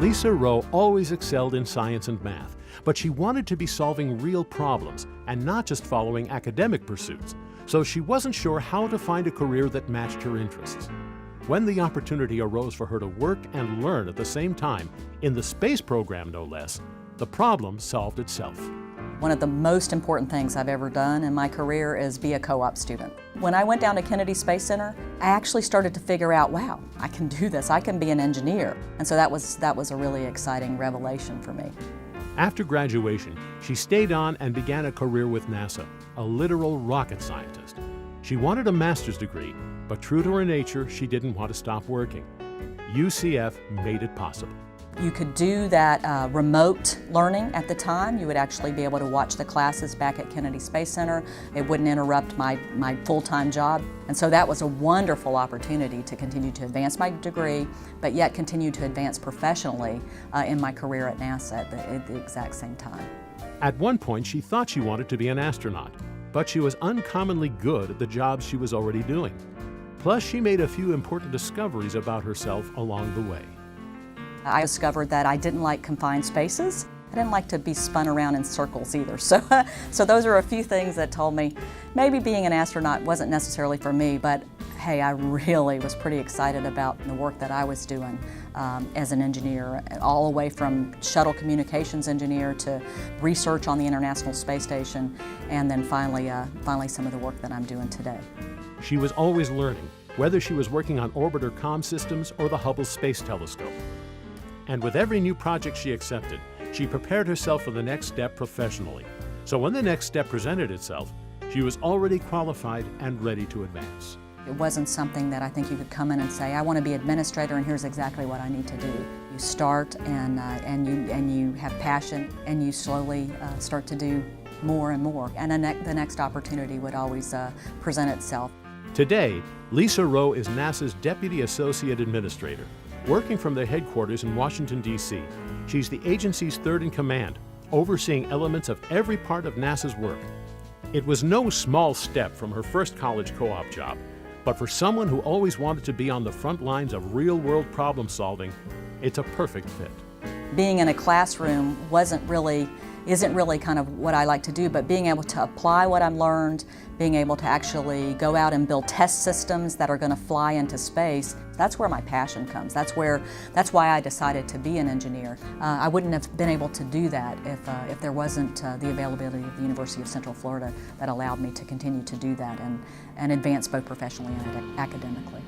Lesa Rowe always excelled in science and math, but she wanted to be solving real problems and not just following academic pursuits, so she wasn't sure how to find a career that matched her interests. When the opportunity arose for her to work and learn at the same time, in the space program no less, the problem solved itself. One of the most important things I've ever done in my career is be a co-op student. When I went down to Kennedy Space Center, I actually started to figure out, wow, I can do this, I can be an engineer. And so that was a really exciting revelation for me. After graduation, she stayed on and began a career with NASA, a literal rocket scientist. She wanted a master's degree, but true to her nature, she didn't want to stop working. UCF made it possible. You could do that remote learning at the time. You would actually be able to watch the classes back at Kennedy Space Center. It wouldn't interrupt my full-time job. And so that was a wonderful opportunity to continue to advance my degree, but yet continue to advance professionally in my career at NASA at the exact same time. At one point, she thought she wanted to be an astronaut, but she was uncommonly good at the jobs she was already doing. Plus, she made a few important discoveries about herself along the way. I discovered that I didn't like confined spaces. I didn't like to be spun around in circles either. So those are a few things that told me maybe being an astronaut wasn't necessarily for me, but hey, I really was pretty excited about the work that I was doing as an engineer, all the way from shuttle communications engineer to research on the International Space Station, and then finally some of the work that I'm doing today. She was always learning, whether she was working on orbiter comm systems or the Hubble Space Telescope. And with every new project she accepted, she prepared herself for the next step professionally. So when the next step presented itself, she was already qualified and ready to advance. It wasn't something that I think you could come in and say, I want to be administrator and here's exactly what I need to do. You start and you have passion and you slowly start to do more and more. And the next opportunity would always present itself. Today, Lesa Rowe is NASA's Deputy Associate Administrator. Working from their headquarters in Washington, D.C., she's the agency's third in command, overseeing elements of every part of NASA's work. It was no small step from her first college co-op job, but for someone who always wanted to be on the front lines of real-world problem solving, it's a perfect fit. Being in a classroom isn't really kind of what I like to do, but being able to apply what I've learned, being able to actually go out and build test systems that are going to fly into space, that's where my passion comes. That's why I decided to be an engineer. I wouldn't have been able to do that if there wasn't the availability of the University of Central Florida that allowed me to continue to do that and advance both professionally and academically.